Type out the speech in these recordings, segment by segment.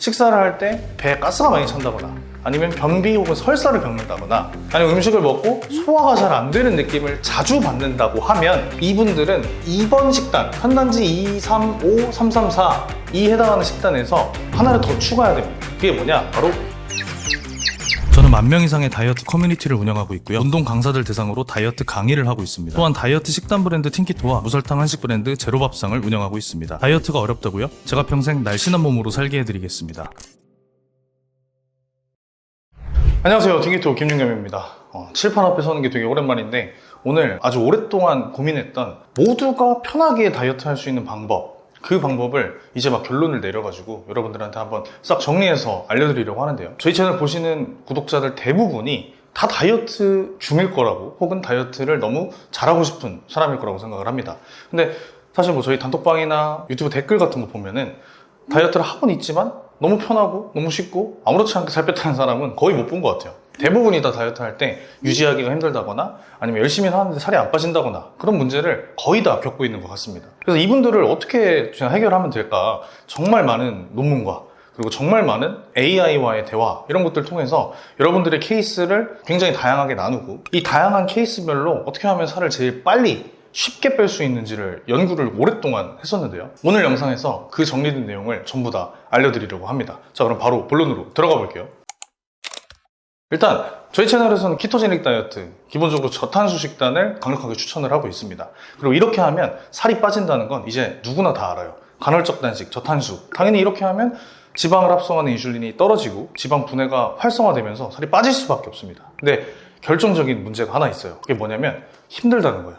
식사를 할 때 배에 가스가 많이 찬다거나 아니면 변비 혹은 설사를 겪는다거나 아니면 음식을 먹고 소화가 잘 안 되는 느낌을 자주 받는다고 하면 이분들은 2번 식단, 편단지 2, 3, 5, 3, 3, 4 이 해당하는 식단에서 하나를 더 추가해야 됩니다. 그게 뭐냐? 바로 저는 10,000명 이상의 다이어트 커뮤니티를 운영하고 있고요. 운동 강사들 대상으로 다이어트 강의를 하고 있습니다. 또한 다이어트 식단 브랜드 틴키토와 무설탕 한식 브랜드 제로밥상을 운영하고 있습니다. 다이어트가 어렵다고요? 제가 평생 날씬한 몸으로 살게 해드리겠습니다. 안녕하세요. 틴키토 김준겸입니다. 칠판 앞에 서는 게 되게 오랜만인데 오늘 아주 오랫동안 고민했던 모두가 편하게 다이어트 할 수 있는 방법, 그 방법을 이제 막 결론을 내려가지고 여러분들한테 한번 싹 정리해서 알려드리려고 하는데요. 저희 채널 보시는 구독자들 대부분이 다 다이어트 중일 거라고 혹은 다이어트를 너무 잘하고 싶은 사람일 거라고 생각을 합니다. 근데 사실 뭐 저희 단톡방이나 유튜브 댓글 같은 거 보면은 다이어트를 하고는 있지만 너무 편하고 너무 쉽고 아무렇지 않게 살 뺐다는 사람은 거의 못 본 것 같아요. 대부분이 다 다이어트 할 때 유지하기가 힘들다거나 아니면 열심히 하는데 살이 안 빠진다거나 그런 문제를 거의 다 겪고 있는 것 같습니다. 그래서 이분들을 어떻게 해결하면 될까, 정말 많은 논문과 그리고 정말 많은 AI와의 대화 이런 것들을 통해서 여러분들의 케이스를 굉장히 다양하게 나누고 이 다양한 케이스별로 어떻게 하면 살을 제일 빨리 쉽게 뺄 수 있는지를 연구를 오랫동안 했었는데요. 오늘 영상에서 그 정리된 내용을 전부 다 알려드리려고 합니다. 자, 그럼 바로 본론으로 들어가 볼게요. 일단 저희 채널에서는 키토제닉 다이어트, 기본적으로 저탄수 식단을 강력하게 추천을 하고 있습니다. 그리고 이렇게 하면 살이 빠진다는 건 이제 누구나 다 알아요. 간헐적 단식, 저탄수. 당연히 이렇게 하면 지방을 합성하는 인슐린이 떨어지고 지방 분해가 활성화되면서 살이 빠질 수밖에 없습니다. 근데 결정적인 문제가 하나 있어요. 그게 뭐냐면 힘들다는 거예요.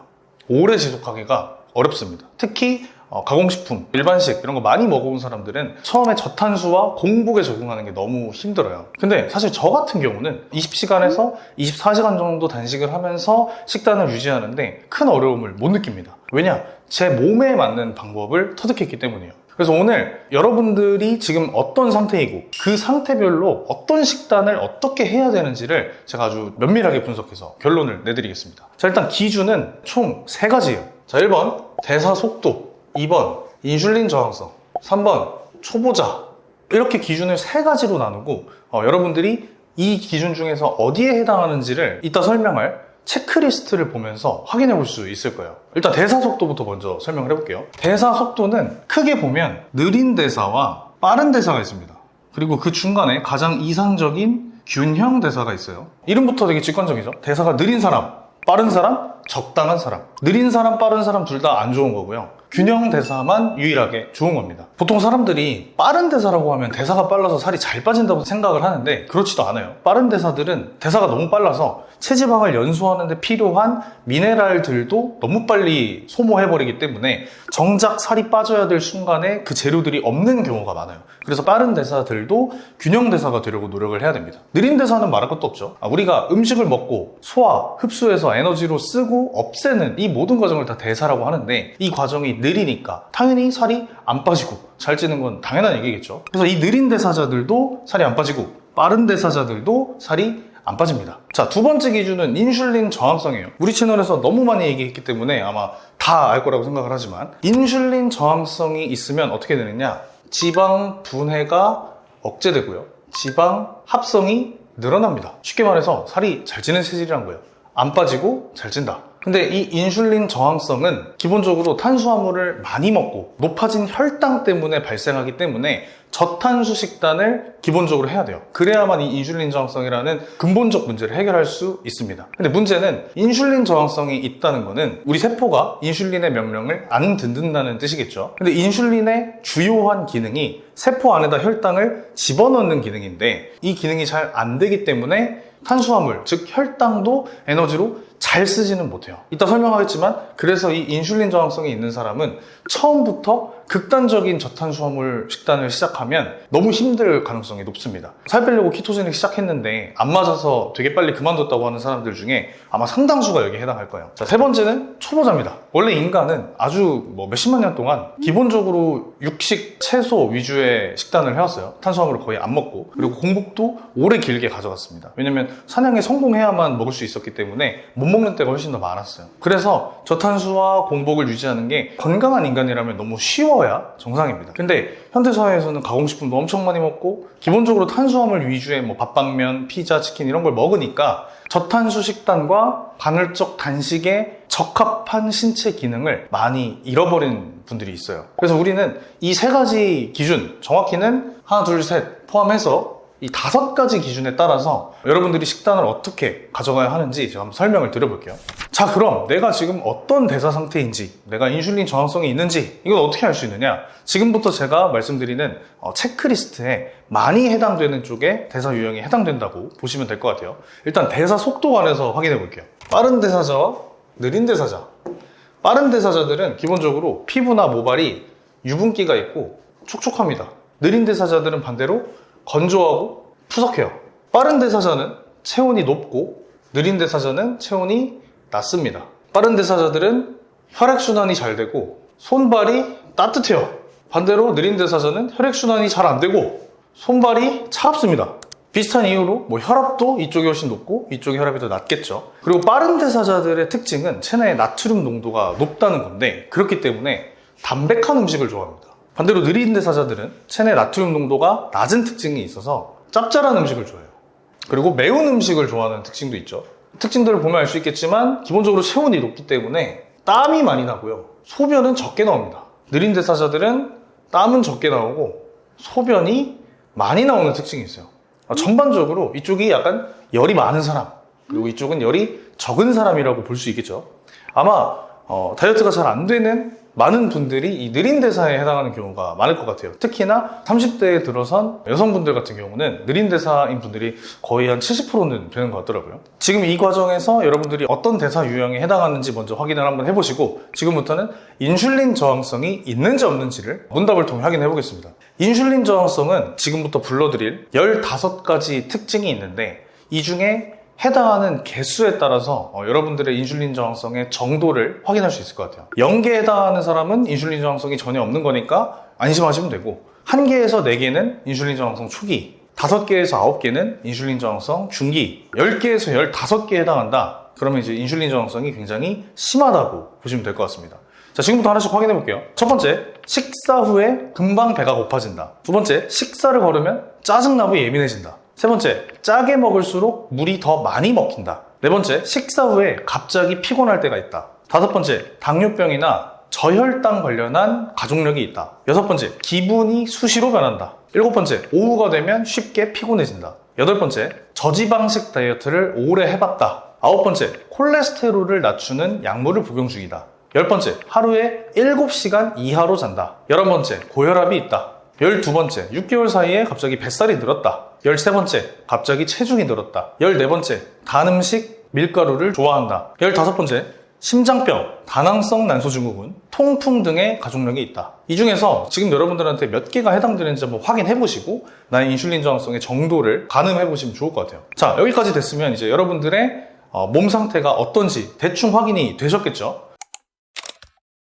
오래 지속하기가 어렵습니다. 특히 가공식품, 일반식 이런 거 많이 먹어본 사람들은 처음에 저탄수와 공복에 적응하는 게 너무 힘들어요. 근데 사실 저 같은 경우는 20시간에서 24시간 정도 단식을 하면서 식단을 유지하는데 큰 어려움을 못 느낍니다. 왜냐? 제 몸에 맞는 방법을 터득했기 때문이에요. 그래서 오늘 여러분들이 지금 어떤 상태이고 그 상태별로 어떤 식단을 어떻게 해야 되는지를 제가 아주 면밀하게 분석해서 결론을 내드리겠습니다. 자, 일단 기준은 총 3가지예요. 자, 1번 대사 속도, 2번 인슐린 저항성, 3번 초보자. 이렇게 기준을 3가지로 나누고 여러분들이 이 기준 중에서 어디에 해당하는지를 이따 설명할 체크리스트를 보면서 확인해 볼 수 있을 거예요. 일단 대사 속도부터 먼저 설명을 해볼게요. 대사 속도는 크게 보면 느린 대사와 빠른 대사가 있습니다. 그리고 그 중간에 가장 이상적인 균형 대사가 있어요. 이름부터 되게 직관적이죠. 대사가 느린 사람, 빠른 사람, 적당한 사람. 느린 사람, 빠른 사람 둘 다 안 좋은 거고요. 균형 대사만 유일하게 좋은 겁니다. 보통 사람들이 빠른 대사라고 하면 대사가 빨라서 살이 잘 빠진다고 생각을 하는데 그렇지도 않아요. 빠른 대사들은 대사가 너무 빨라서 체지방을 연소하는 데 필요한 미네랄들도 너무 빨리 소모해버리기 때문에 정작 살이 빠져야 될 순간에 그 재료들이 없는 경우가 많아요. 그래서 빠른 대사들도 균형 대사가 되려고 노력을 해야 됩니다. 느린 대사는 말할 것도 없죠. 우리가 음식을 먹고 소화, 흡수해서 에너지로 쓰고 없애는 이 모든 과정을 다 대사라고 하는데 이 과정이 느리니까 당연히 살이 안 빠지고 잘 찌는 건 당연한 얘기겠죠. 그래서 이 느린 대사자들도 살이 안 빠지고 빠른 대사자들도 살이 안 빠집니다. 자, 2번째 기준은 인슐린 저항성이에요. 우리 채널에서 너무 많이 얘기했기 때문에 아마 다 알 거라고 생각을 하지만 인슐린 저항성이 있으면 어떻게 되느냐, 지방 분해가 억제되고요, 지방 합성이 늘어납니다. 쉽게 말해서 살이 잘 찌는 체질이란 거예요. 안 빠지고 잘 찐다. 근데 이 인슐린 저항성은 기본적으로 탄수화물을 많이 먹고 높아진 혈당 때문에 발생하기 때문에 저탄수 식단을 기본적으로 해야 돼요. 그래야만 이 인슐린 저항성이라는 근본적 문제를 해결할 수 있습니다. 근데 문제는 인슐린 저항성이 있다는 거는 우리 세포가 인슐린의 명령을 안 듣는다는 뜻이겠죠. 근데 인슐린의 주요한 기능이 세포 안에다 혈당을 집어넣는 기능인데 이 기능이 잘 안 되기 때문에 탄수화물, 즉 혈당도 에너지로 잘 쓰지는 못해요. 이따 설명하겠지만 그래서 이 인슐린 저항성이 있는 사람은 처음부터 극단적인 저탄수화물 식단을 시작하면 너무 힘들 가능성이 높습니다. 살 빼려고 키토제닉 시작했는데 안 맞아서 되게 빨리 그만뒀다고 하는 사람들 중에 아마 상당수가 여기에 해당할 거예요. 자, 3번째는 초보자입니다. 원래 인간은 아주 몇십만 년 동안 기본적으로 육식, 채소 위주의 식단을 해왔어요. 탄수화물을 거의 안 먹고, 그리고 공복도 오래 길게 가져갔습니다. 왜냐면 사냥에 성공해야만 먹을 수 있었기 때문에 못 먹는 때가 훨씬 더 많았어요. 그래서 저탄수와 공복을 유지하는 게 건강한 인간이라면 너무 쉬워 채워야 정상입니다. 근데 현대사회에서는 가공식품도 엄청 많이 먹고 기본적으로 탄수화물 위주의 뭐 밥방면, 피자, 치킨 이런 걸 먹으니까 저탄수 식단과 간헐적 단식에 적합한 신체 기능을 많이 잃어버린 분들이 있어요. 그래서 우리는 이 세 가지 기준, 정확히는 하나, 둘, 셋 포함해서 이 5가지 기준에 따라서 여러분들이 식단을 어떻게 가져가야 하는지 제가 한번 설명을 드려볼게요. 자, 그럼 내가 지금 어떤 대사 상태인지, 내가 인슐린 저항성이 있는지 이건 어떻게 알 수 있느냐? 지금부터 제가 말씀드리는 체크리스트에 많이 해당되는 쪽에 대사 유형이 해당된다고 보시면 될 것 같아요. 일단 대사 속도 관해서 확인해 볼게요. 빠른 대사자와 느린 대사자. 빠른 대사자들은 기본적으로 피부나 모발이 유분기가 있고 촉촉합니다. 느린 대사자들은 반대로 건조하고 푸석해요. 빠른 대사자는 체온이 높고 느린 대사자는 체온이 낮습니다. 빠른 대사자들은 혈액순환이 잘 되고 손발이 따뜻해요. 반대로 느린 대사자는 혈액순환이 잘 안 되고 손발이 차갑습니다. 비슷한 이유로 뭐 혈압도 이쪽이 훨씬 높고 이쪽이 혈압이 더 낮겠죠. 그리고 빠른 대사자들의 특징은 체내의 나트륨 농도가 높다는 건데 그렇기 때문에 담백한 음식을 좋아합니다. 반대로 느린 대사자들은 체내 나트륨 농도가 낮은 특징이 있어서 짭짤한 음식을 좋아해요. 그리고 매운 음식을 좋아하는 특징도 있죠. 특징들을 보면 알 수 있겠지만 기본적으로 체온이 높기 때문에 땀이 많이 나고요. 소변은 적게 나옵니다. 느린 대사자들은 땀은 적게 나오고 소변이 많이 나오는 특징이 있어요. 전반적으로 이쪽이 약간 열이 많은 사람, 그리고 이쪽은 열이 적은 사람이라고 볼 수 있겠죠. 아마 다이어트가 잘 안 되는 많은 분들이 이 느린 대사에 해당하는 경우가 많을 것 같아요. 특히나 30대에 들어선 여성분들 같은 경우는 느린 대사인 분들이 거의 한 70%는 되는 것 같더라고요. 지금 이 과정에서 여러분들이 어떤 대사 유형에 해당하는지 먼저 확인을 한번 해보시고 지금부터는 인슐린 저항성이 있는지 없는지를 문답을 통해 확인해 보겠습니다. 인슐린 저항성은 지금부터 불러드릴 15가지 특징이 있는데 이 중에 해당하는 개수에 따라서 여러분들의 인슐린 저항성의 정도를 확인할 수 있을 것 같아요. 0개에 해당하는 사람은 인슐린 저항성이 전혀 없는 거니까 안심하시면 되고 1개에서 4개는 인슐린 저항성 초기, 5개에서 9개는 인슐린 저항성 중기, 10개에서 15개에 해당한다. 그러면 이제 인슐린 저항성이 굉장히 심하다고 보시면 될 것 같습니다. 자, 지금부터 하나씩 확인해 볼게요. 첫 번째, 식사 후에 금방 배가 고파진다. 두 번째, 식사를 거르면 짜증나고 예민해진다. 세 번째, 짜게 먹을수록 물이 더 많이 먹힌다. 네 번째, 식사 후에 갑자기 피곤할 때가 있다. 다섯 번째, 당뇨병이나 저혈당 관련한 가족력이 있다. 여섯 번째, 기분이 수시로 변한다. 일곱 번째, 오후가 되면 쉽게 피곤해진다. 여덟 번째, 저지방식 다이어트를 오래 해봤다. 아홉 번째, 콜레스테롤을 낮추는 약물을 복용 중이다. 열 번째, 하루에 7시간 이하로 잔다. 11번째, 고혈압이 있다. 12번째, 6개월 사이에 갑자기 뱃살이 늘었다. 13번째, 갑자기 체중이 늘었다. 14번째, 단 음식, 밀가루를 좋아한다. 15번째, 심장병, 다낭성 난소증후군, 통풍 등의 가족력이 있다. 이 중에서 지금 여러분들한테 몇 개가 해당되는지 한번 확인해보시고 나의 인슐린 저항성의 정도를 가늠해보시면 좋을 것 같아요. 자, 여기까지 됐으면 이제 여러분들의 몸 상태가 어떤지 대충 확인이 되셨겠죠?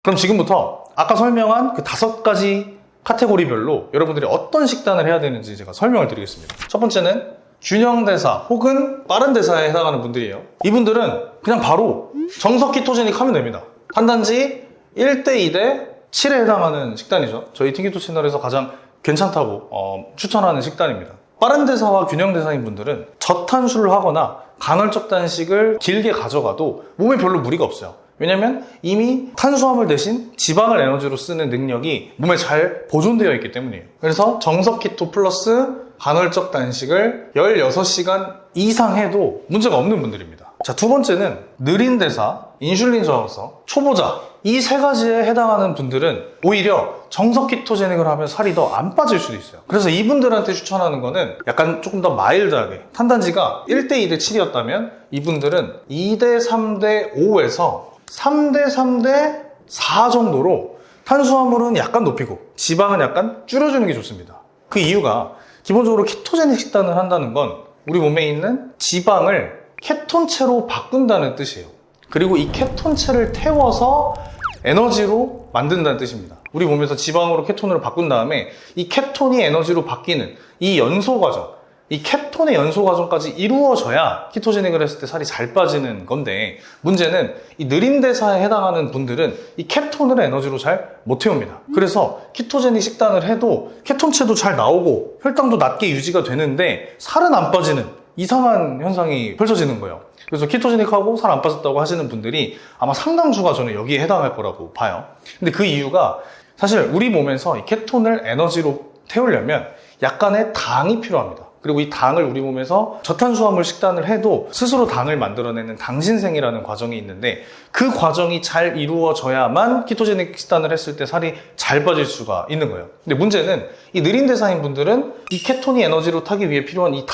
그럼 지금부터 아까 설명한 그 5가지 카테고리별로 여러분들이 어떤 식단을 해야 되는지 제가 설명을 드리겠습니다. 첫 번째는 균형대사 혹은 빠른 대사에 해당하는 분들이에요. 이분들은 그냥 바로 정석 키토제닉 하면 됩니다. 단단지 1대 2대 7에 해당하는 식단이죠. 저희 팅키토 채널에서 가장 괜찮다고 추천하는 식단입니다. 빠른 대사와 균형 대사인 분들은 저탄수를 하거나 간헐적 단식을 길게 가져가도 몸에 별로 무리가 없어요. 왜냐면 이미 탄수화물 대신 지방을 에너지로 쓰는 능력이 몸에 잘 보존되어 있기 때문이에요. 그래서 정석 키토 플러스 간헐적 단식을 16시간 이상 해도 문제가 없는 분들입니다. 자, 두 번째는 느린 대사, 인슐린 저항성, 초보자 이 3가지에 해당하는 분들은 오히려 정석 키토제닉을 하면 살이 더 안 빠질 수도 있어요. 그래서 이분들한테 추천하는 거는 약간 조금 더 마일드하게 탄단지가 1대 2대 7이었다면 이분들은 2대 3대 5에서 3대 3대 4 정도로 탄수화물은 약간 높이고 지방은 약간 줄여주는 게 좋습니다. 그 이유가 기본적으로 키토제닉 식단을 한다는 건 우리 몸에 있는 지방을 케톤체로 바꾼다는 뜻이에요. 그리고 이 케톤체를 태워서 에너지로 만든다는 뜻입니다. 우리 몸에서 지방으로 케톤으로 바꾼 다음에 이 케톤이 에너지로 바뀌는 이 연소 과정, 이 캡톤의 연소 과정까지 이루어져야 키토제닉을 했을 때 살이 잘 빠지는 건데, 문제는 이 느린 대사에 해당하는 분들은 이 캡톤을 에너지로 잘 못 태웁니다. 그래서 키토제닉 식단을 해도 케톤체도 잘 나오고 혈당도 낮게 유지가 되는데 살은 안 빠지는 이상한 현상이 펼쳐지는 거예요. 그래서 키토제닉하고 살 안 빠졌다고 하시는 분들이 아마 상당수가 저는 여기에 해당할 거라고 봐요. 근데 그 이유가 사실 우리 몸에서 이 케톤을 에너지로 태우려면 약간의 당이 필요합니다. 그리고 이 당을 우리 몸에서 저탄수화물 식단을 해도 스스로 당을 만들어내는 당신생이라는 과정이 있는데, 그 과정이 잘 이루어져야만 키토제닉 식단을 했을 때 살이 잘 빠질 수가 있는 거예요. 근데 문제는 이 느린 대사인 분들은 이 케톤이 에너지로 타기 위해 필요한 이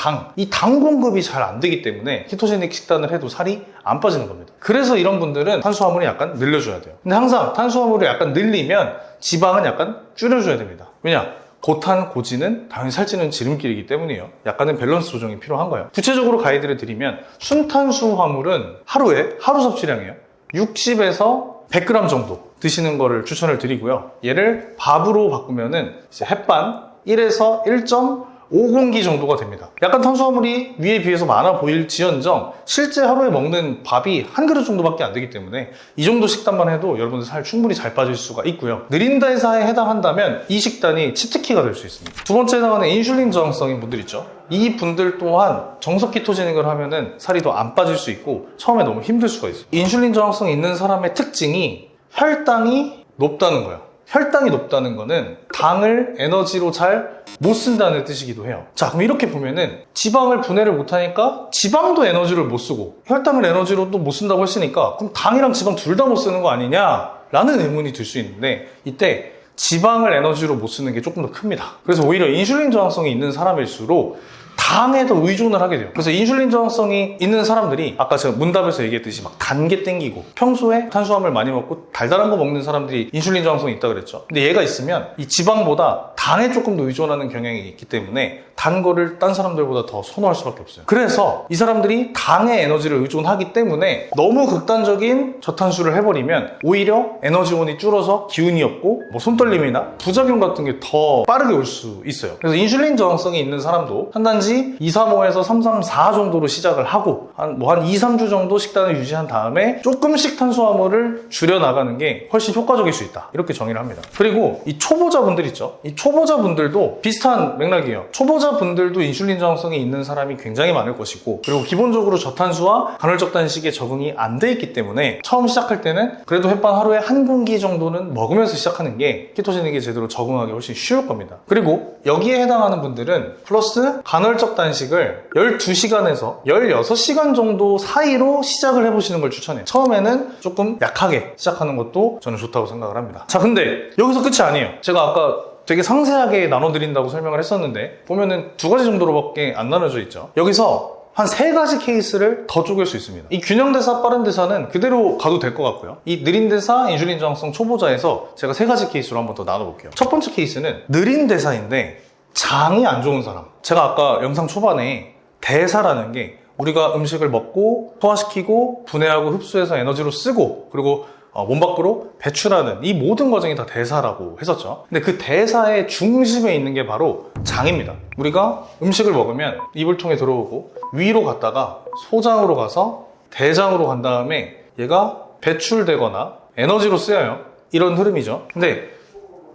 당 공급이 잘 안 되기 때문에 키토제닉 식단을 해도 살이 안 빠지는 겁니다. 그래서 이런 분들은 탄수화물을 약간 늘려줘야 돼요. 근데 항상 탄수화물을 약간 늘리면 지방은 약간 줄여줘야 됩니다. 왜냐? 고탄, 고지는 당연히 살찌는 지름길이기 때문이에요. 약간의 밸런스 조정이 필요한 거예요. 구체적으로 가이드를 드리면 순탄수화물은 하루 섭취량이에요. 60에서 100g 정도 드시는 거를 추천을 드리고요. 얘를 밥으로 바꾸면은 이제 햇반 1에서 1.5공기 정도가 됩니다. 약간 탄수화물이 위에 비해서 많아 보일지언정 실제 하루에 먹는 밥이 한 그릇 정도밖에 안 되기 때문에 이 정도 식단만 해도 여러분들 살 충분히 잘 빠질 수가 있고요. 느린 대사에 해당한다면 이 식단이 치트키가 될 수 있습니다. 두 번째 해당하는 인슐린 저항성인 분들 있죠. 이 분들 또한 정석 키토제닉을 하면은 살이 더 안 빠질 수 있고 처음에 너무 힘들 수가 있어요. 인슐린 저항성 있는 사람의 특징이 혈당이 높다는 거예요. 혈당이 높다는 거는 당을 에너지로 잘 못 쓴다는 뜻이기도 해요. 자, 그럼 이렇게 보면은 지방을 분해를 못하니까 지방도 에너지를 못 쓰고 혈당을 에너지로 또 못 쓴다고 했으니까 그럼 당이랑 지방 둘 다 못 쓰는 거 아니냐라는 의문이 들 수 있는데, 이때 지방을 에너지로 못 쓰는 게 조금 더 큽니다. 그래서 오히려 인슐린 저항성이 있는 사람일수록 당에 더 의존을 하게 돼요. 그래서 인슐린 저항성이 있는 사람들이 아까 제가 문답에서 얘기했듯이 막 단 게 땡기고, 평소에 탄수화물 많이 먹고 달달한 거 먹는 사람들이 인슐린 저항성이 있다 그랬죠. 근데 얘가 있으면 이 지방보다 당에 조금 더 의존하는 경향이 있기 때문에 단 거를 딴 사람들보다 더 선호할 수밖에 없어요. 그래서 이 사람들이 당에 에너지를 의존하기 때문에 너무 극단적인 저탄수를 해버리면 오히려 에너지원이 줄어서 기운이 없고 뭐 손떨림이나 부작용 같은 게 더 빠르게 올 수 있어요. 그래서 인슐린 저항성이 있는 사람도 한 단지 235에서 334 정도로 시작을 하고 한 2, 3주 정도 식단을 유지한 다음에 조금씩 탄수화물을 줄여나가는 게 훨씬 효과적일 수 있다, 이렇게 정의를 합니다. 그리고 이 초보자분들 있죠. 이 초보자분들도 비슷한 맥락이에요. 초보자분들도 인슐린 저항성이 있는 사람이 굉장히 많을 것이고, 그리고 기본적으로 저탄수와 간헐적 단식에 적응이 안 돼 있기 때문에 처음 시작할 때는 그래도 햇반 하루에 한 공기 정도는 먹으면서 시작하는 게 키토제닉에 제대로 적응하기 훨씬 쉬울 겁니다. 그리고 여기에 해당하는 분들은 플러스 간헐적 단식을 12시간에서 16시간 정도 사이로 시작을 해보시는 걸 추천해요. 처음에는 조금 약하게 시작하는 것도 저는 좋다고 생각을 합니다. 자, 근데 여기서 끝이 아니에요. 제가 아까 되게 상세하게 나눠드린다고 설명을 했었는데 보면은 2가지 정도로밖에 안 나눠져 있죠. 여기서 한 3가지 케이스를 더 쪼갤 수 있습니다. 이 균형대사, 빠른대사는 그대로 가도 될 것 같고요. 이 느린대사, 인슐린 저항성 초보자에서 제가 3가지 케이스로 한번 더 나눠볼게요. 첫 번째 케이스는 느린대사인데 장이 안 좋은 사람. 제가 아까 영상 초반에 대사라는 게 우리가 음식을 먹고 소화시키고 분해하고 흡수해서 에너지로 쓰고 그리고 몸 밖으로 배출하는 이 모든 과정이 다 대사라고 했었죠. 근데 그 대사의 중심에 있는 게 바로 장입니다. 우리가 음식을 먹으면 입을 통해 들어오고 위로 갔다가 소장으로 가서 대장으로 간 다음에 얘가 배출되거나 에너지로 쓰여요. 이런 흐름이죠. 근데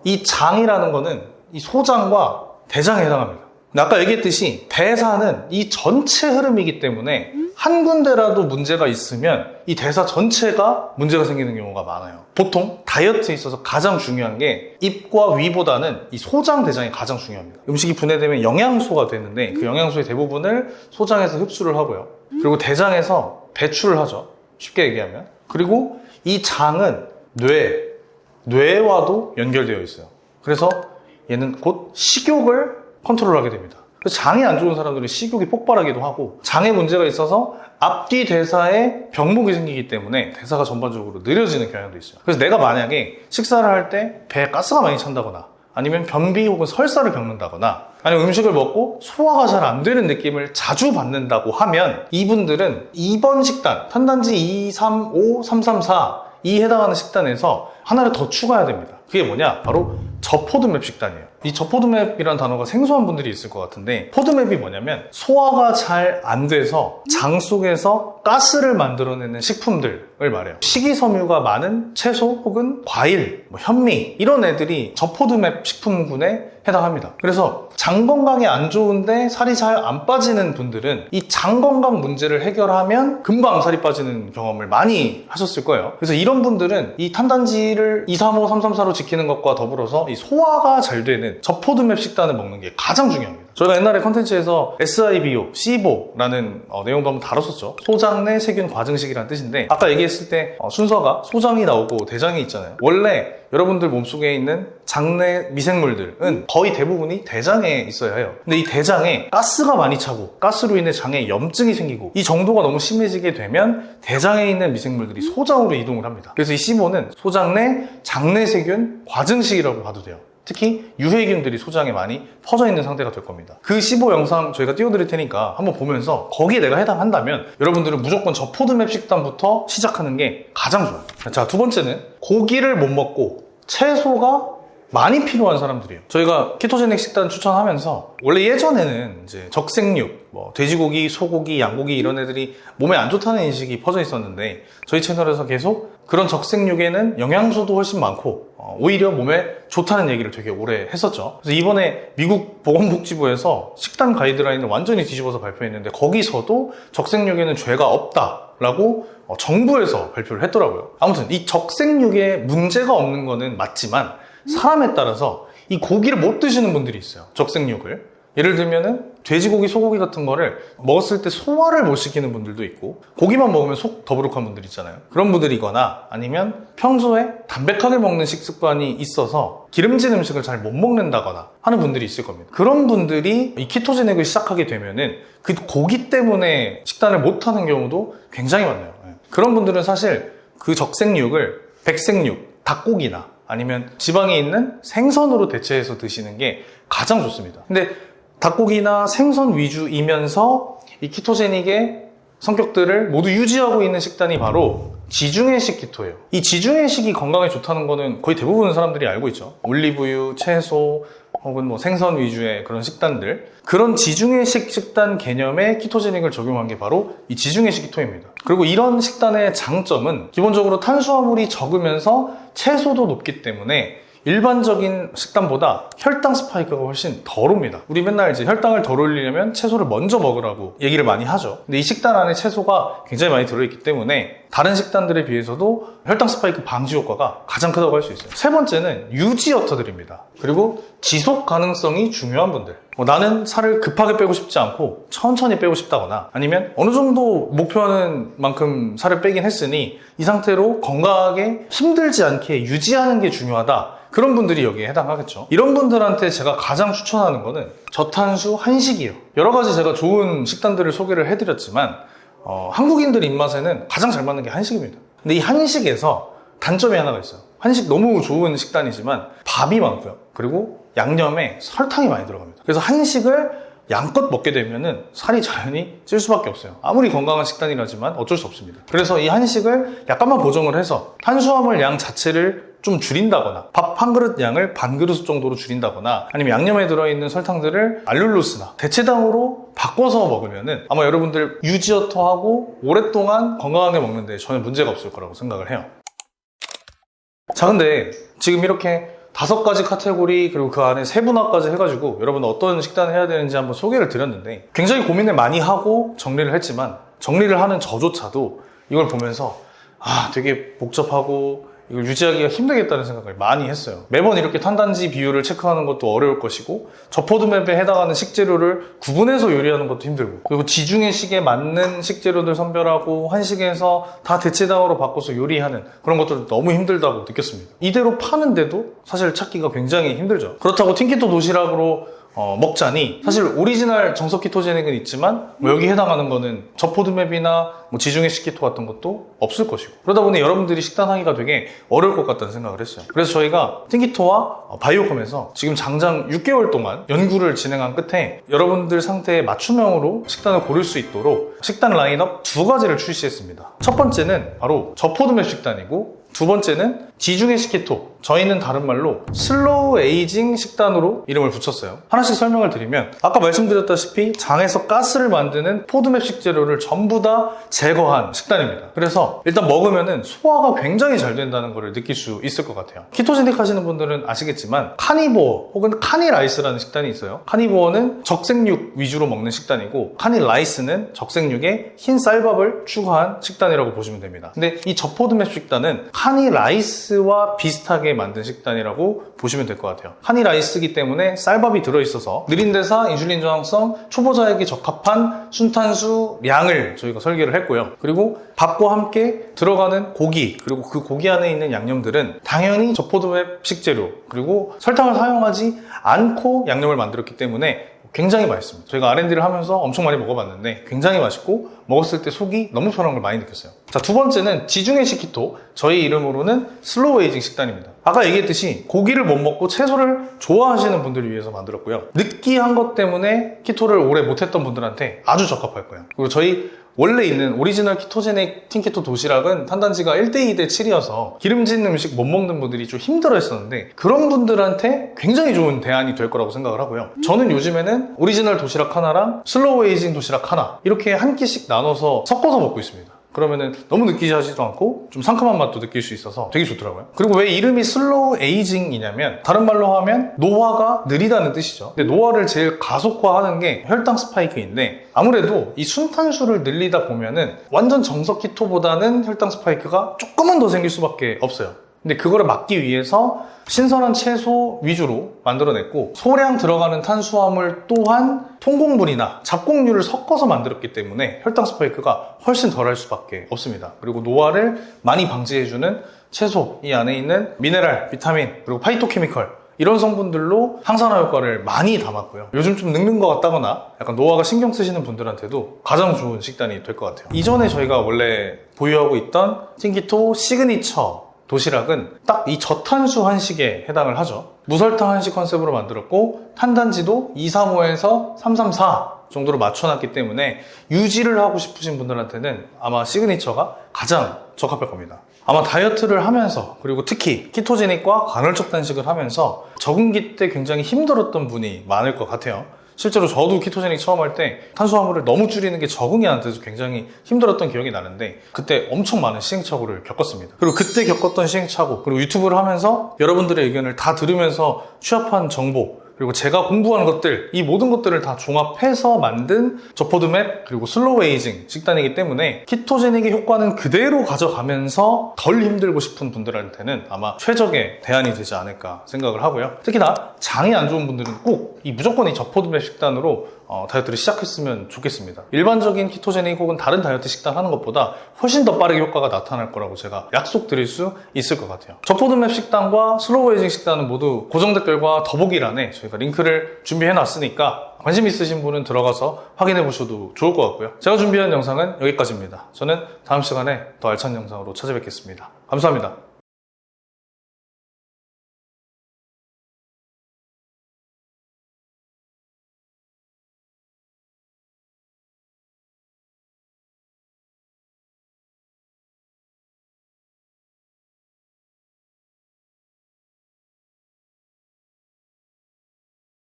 이 장이라는 거는 이 소장과 대장에 해당합니다. 아까 얘기했듯이 대사는 이 전체 흐름이기 때문에 한 군데라도 문제가 있으면 이 대사 전체가 문제가 생기는 경우가 많아요. 보통 다이어트에 있어서 가장 중요한 게 입과 위보다는 이 소장, 대장이 가장 중요합니다. 음식이 분해되면 영양소가 되는데 그 영양소의 대부분을 소장에서 흡수를 하고요. 그리고 대장에서 배출을 하죠. 쉽게 얘기하면. 그리고 이 장은 뇌와도 연결되어 있어요. 그래서 얘는 곧 식욕을 컨트롤하게 됩니다. 장이 안 좋은 사람들은 식욕이 폭발하기도 하고 장에 문제가 있어서 앞뒤 대사에 병목이 생기기 때문에 대사가 전반적으로 느려지는 경향도 있어요. 그래서 내가 만약에 식사를 할 때 배에 가스가 많이 찬다거나 아니면 변비 혹은 설사를 겪는다거나 아니면 음식을 먹고 소화가 잘 안 되는 느낌을 자주 받는다고 하면 이분들은 2번 식단, 탄단지 2, 3, 5, 3, 3, 4 이 해당하는 식단에서 하나를 더 추가해야 됩니다. 그게 뭐냐? 바로 저포도맵 식단이에요. 이 저포드맵이라는 단어가 생소한 분들이 있을 것 같은데, 포드맵이 뭐냐면 소화가 잘 안 돼서 장 속에서 가스를 만들어내는 식품들을 말해요. 식이섬유가 많은 채소 혹은 과일, 현미 이런 애들이 저포드맵 식품군에 해당합니다. 그래서 장 건강에 안 좋은데 살이 잘 안 빠지는 분들은 이 장 건강 문제를 해결하면 금방 살이 빠지는 경험을 많이 하셨을 거예요. 그래서 이런 분들은 이 탄단지를 235, 334로 지키는 것과 더불어서 이 소화가 잘 되는 저포드맵 식단을 먹는 게 가장 중요합니다. 저희가 옛날에 컨텐츠에서 SIBO, SIBO라는 내용도 한번 다뤘었죠. 소장내 세균 과증식이라는 뜻인데, 아까 얘기했을 때 순서가 소장이 나오고 대장이 있잖아요. 원래 여러분들 몸속에 있는 장내 미생물들은 거의 대부분이 대장에 있어야 해요. 근데 이 대장에 가스가 많이 차고 가스로 인해 장에 염증이 생기고 이 정도가 너무 심해지게 되면 대장에 있는 미생물들이 소장으로 이동을 합니다. 그래서 이 SIBO는 소장내 장내 세균 과증식이라고 봐도 돼요. 특히 유해균들이 소장에 많이 퍼져 있는 상태가 될 겁니다. 그 15 영상 저희가 띄워드릴 테니까 한번 보면서 거기에 내가 해당한다면 여러분들은 무조건 저 포드맵 식단부터 시작하는 게 가장 좋아요. 자, 두 번째는 고기를 못 먹고 채소가 많이 필요한 사람들이에요. 저희가 키토제닉 식단 추천하면서 원래 예전에는 이제 적색육, 돼지고기, 소고기, 양고기 이런 애들이 몸에 안 좋다는 인식이 퍼져 있었는데, 저희 채널에서 계속 그런 적색육에는 영양소도 훨씬 많고 오히려 몸에 좋다는 얘기를 되게 오래 했었죠. 그래서 이번에 미국 보건복지부에서 식단 가이드라인을 완전히 뒤집어서 발표했는데, 거기서도 적색육에는 죄가 없다라고 정부에서 발표를 했더라고요. 아무튼 이 적색육에 문제가 없는 거는 맞지만 사람에 따라서 이 고기를 못 드시는 분들이 있어요. 적색육을. 예를 들면은 돼지고기, 소고기 같은 거를 먹었을 때 소화를 못 시키는 분들도 있고, 고기만 먹으면 속 더부룩한 분들 있잖아요. 그런 분들이거나 아니면 평소에 담백하게 먹는 식습관이 있어서 기름진 음식을 잘 못 먹는다거나 하는 분들이 있을 겁니다. 그런 분들이 이 키토제닉을 시작하게 되면은 그 고기 때문에 식단을 못 하는 경우도 굉장히 많아요. 그런 분들은 사실 그 적색육을 백색육, 닭고기나 아니면 지방이 있는 생선으로 대체해서 드시는 게 가장 좋습니다. 근데 닭고기나 생선 위주이면서 이 키토제닉의 성격들을 모두 유지하고 있는 식단이 바로 지중해식 키토예요. 이 지중해식이 건강에 좋다는 거는 거의 대부분 사람들이 알고 있죠. 올리브유, 채소, 혹은 생선 위주의 그런 식단들, 그런 지중해식 식단 개념의 키토제닉을 적용한 게 바로 이 지중해식 키토입니다. 그리고 이런 식단의 장점은 기본적으로 탄수화물이 적으면서 채소도 높기 때문에 일반적인 식단보다 혈당 스파이크가 훨씬 덜 옵니다. 우리 맨날 이제 혈당을 덜 올리려면 채소를 먼저 먹으라고 얘기를 많이 하죠. 근데 이 식단 안에 채소가 굉장히 많이 들어있기 때문에 다른 식단들에 비해서도 혈당 스파이크 방지 효과가 가장 크다고 할 수 있어요. 세 번째는 유지어터들입니다. 그리고 지속 가능성이 중요한 분들. 나는 살을 급하게 빼고 싶지 않고 천천히 빼고 싶다거나, 아니면 어느 정도 목표하는 만큼 살을 빼긴 했으니 이 상태로 건강하게 힘들지 않게 유지하는 게 중요하다. 그런 분들이 여기에 해당하겠죠. 이런 분들한테 제가 가장 추천하는 거는 저탄수 한식이에요. 여러 가지 제가 좋은 식단들을 소개를 해드렸지만 한국인들 입맛에는 가장 잘 맞는 게 한식입니다. 근데 이 한식에서 단점이 하나가 있어요. 한식 너무 좋은 식단이지만 밥이 많고요. 그리고 양념에 설탕이 많이 들어갑니다. 그래서 한식을 양껏 먹게 되면은 살이 자연히 찔 수밖에 없어요. 아무리 건강한 식단이라지만 어쩔 수 없습니다. 그래서 이 한식을 약간만 보정을 해서 탄수화물 양 자체를 좀 줄인다거나, 밥 한 그릇 양을 반 그릇 정도로 줄인다거나, 아니면 양념에 들어있는 설탕들을 알룰로스나 대체당으로 바꿔서 먹으면은 아마 여러분들 유지어터하고 오랫동안 건강하게 먹는데 전혀 문제가 없을 거라고 생각을 해요. 자, 근데 지금 이렇게 5가지 카테고리, 그리고 그 안에 세분화까지 해가지고 여러분 어떤 식단을 해야 되는지 한번 소개를 드렸는데, 굉장히 고민을 많이 하고 정리를 했지만, 정리를 하는 저조차도 이걸 보면서 되게 복잡하고 이걸 유지하기가 힘들겠다는 생각을 많이 했어요. 매번 이렇게 탄단지 비율을 체크하는 것도 어려울 것이고, 저포드맵에 해당하는 식재료를 구분해서 요리하는 것도 힘들고, 그리고 지중해식에 맞는 식재료들 선별하고 한식에서 다 대체당으로 바꿔서 요리하는 그런 것들도 너무 힘들다고 느꼈습니다. 이대로 파는데도 사실 찾기가 굉장히 힘들죠. 그렇다고 틴키토 도시락으로 먹자니 사실 오리지널 정석 키토제닉은 있지만 여기 해당하는 거는 저포드맵이나 지중해식 키토 같은 것도 없을 것이고, 그러다 보니 여러분들이 식단하기가 되게 어려울 것 같다는 생각을 했어요. 그래서 저희가 틴키토와 바이오컴에서 지금 장장 6개월 동안 연구를 진행한 끝에 여러분들 상태에 맞춤형으로 식단을 고를 수 있도록 식단 라인업 2가지를 출시했습니다. 첫 번째는 바로 저포드맵 식단이고, 두 번째는 지중해식 키토. 저희는 다른 말로 슬로우 에이징 식단으로 이름을 붙였어요. 하나씩 설명을 드리면 아까 말씀드렸다시피 장에서 가스를 만드는 포드맵 식재료를 전부 다 제거한 식단입니다. 그래서 일단 먹으면은 소화가 굉장히 잘 된다는 걸 느낄 수 있을 것 같아요. 키토제닉 하시는 분들은 아시겠지만 카니보어 혹은 카니라이스라는 식단이 있어요. 카니보어는 적색육 위주로 먹는 식단이고 카니라이스는 적색육에 흰 쌀밥을 추가한 식단이라고 보시면 됩니다. 근데 이 저포드맵 식단은 카니라이스와 비슷하게 만든 식단이라고 보시면 될 것 같아요. 카니라이스이기 때문에 쌀밥이 들어있어서 느린 대사, 인슐린 저항성, 초보자에게 적합한 순탄수 량을 저희가 설계를 했고요. 그리고 밥과 함께 들어가는 고기, 그리고 그 고기 안에 있는 양념들은 당연히 저포드맵 식재료, 그리고 설탕을 사용하지 않고 양념을 만들었기 때문에 굉장히 맛있습니다. 저희가 R&D를 하면서 엄청 많이 먹어봤는데 굉장히 맛있고 먹었을 때 속이 너무 편한 걸 많이 느꼈어요. 자, 두 번째는 지중해식 키토. 저희 이름으로는 슬로우 에이징 식단입니다. 아까 얘기했듯이 고기를 못 먹고 채소를 좋아하시는 분들을 위해서 만들었고요. 느끼한 것 때문에 키토를 오래 못했던 분들한테 아주 적합할 거예요. 그리고 저희 원래 있는 오리지널 키토제닉 틴키토 도시락은 탄단지가 1대2대 7이어서 기름진 음식 못 먹는 분들이 좀 힘들어 했었는데 그런 분들한테 굉장히 좋은 대안이 될 거라고 생각을 하고요. 저는 요즘에는 오리지널 도시락 하나랑 슬로우 에이징 도시락 하나 이렇게 한 끼씩 나눠서 섞어서 먹고 있습니다. 그러면은 너무 느끼하지도 않고 좀 상큼한 맛도 느낄 수 있어서 되게 좋더라고요. 그리고 왜 이름이 슬로우 에이징이냐면 다른 말로 하면 노화가 느리다는 뜻이죠. 근데 노화를 제일 가속화하는 게 혈당 스파이크인데 아무래도 이 순탄수를 늘리다 보면은 완전 정석 키토보다는 혈당 스파이크가 조금은 더 생길 수밖에 없어요. 근데 그거를 막기 위해서 신선한 채소 위주로 만들어냈고 소량 들어가는 탄수화물 또한 통곡물이나 잡곡류를 섞어서 만들었기 때문에 혈당 스파이크가 훨씬 덜할 수밖에 없습니다. 그리고 노화를 많이 방지해주는 채소, 이 안에 있는 미네랄, 비타민, 그리고 파이토케미컬 이런 성분들로 항산화 효과를 많이 담았고요. 요즘 좀 늙는 것 같다거나 약간 노화가 신경 쓰시는 분들한테도 가장 좋은 식단이 될 것 같아요. 이전에 저희가 원래 보유하고 있던 틴키토 시그니처 도시락은 딱 이 저탄수 한식에 해당을 하죠. 무설탕 한식 컨셉으로 만들었고 탄단지도 235에서 334 정도로 맞춰놨기 때문에 유지를 하고 싶으신 분들한테는 아마 시그니처가 가장 적합할 겁니다. 아마 다이어트를 하면서 그리고 특히 키토제닉과 간헐적 단식을 하면서 적응기 때 굉장히 힘들었던 분이 많을 것 같아요. 실제로 저도 키토제닉 처음 할 때 탄수화물을 너무 줄이는 게 적응이 안 돼서 굉장히 힘들었던 기억이 나는데 그때 엄청 많은 시행착오를 겪었습니다. 그리고 그때 겪었던 시행착오 그리고 유튜브를 하면서 여러분들의 의견을 다 들으면서 취합한 정보 그리고 제가 공부한 것들 이 모든 것들을 다 종합해서 만든 저포드맵 그리고 슬로우 에이징 식단이기 때문에 키토제닉의 효과는 그대로 가져가면서 덜 힘들고 싶은 분들한테는 아마 최적의 대안이 되지 않을까 생각을 하고요. 특히나 장이 안 좋은 분들은 꼭 무조건 이 저포드맵 식단으로 다이어트를 시작했으면 좋겠습니다. 일반적인 키토제닉 혹은 다른 다이어트 식단 하는 것보다 훨씬 더 빠르게 효과가 나타날 거라고 제가 약속드릴 수 있을 것 같아요. 저포드맵 식단과 슬로우 에이징 식단은 모두 고정 댓글과 더보기란에 저희가 링크를 준비해 놨으니까 관심 있으신 분은 들어가서 확인해 보셔도 좋을 것 같고요. 제가 준비한 영상은 여기까지입니다. 저는 다음 시간에 더 알찬 영상으로 찾아뵙겠습니다. 감사합니다.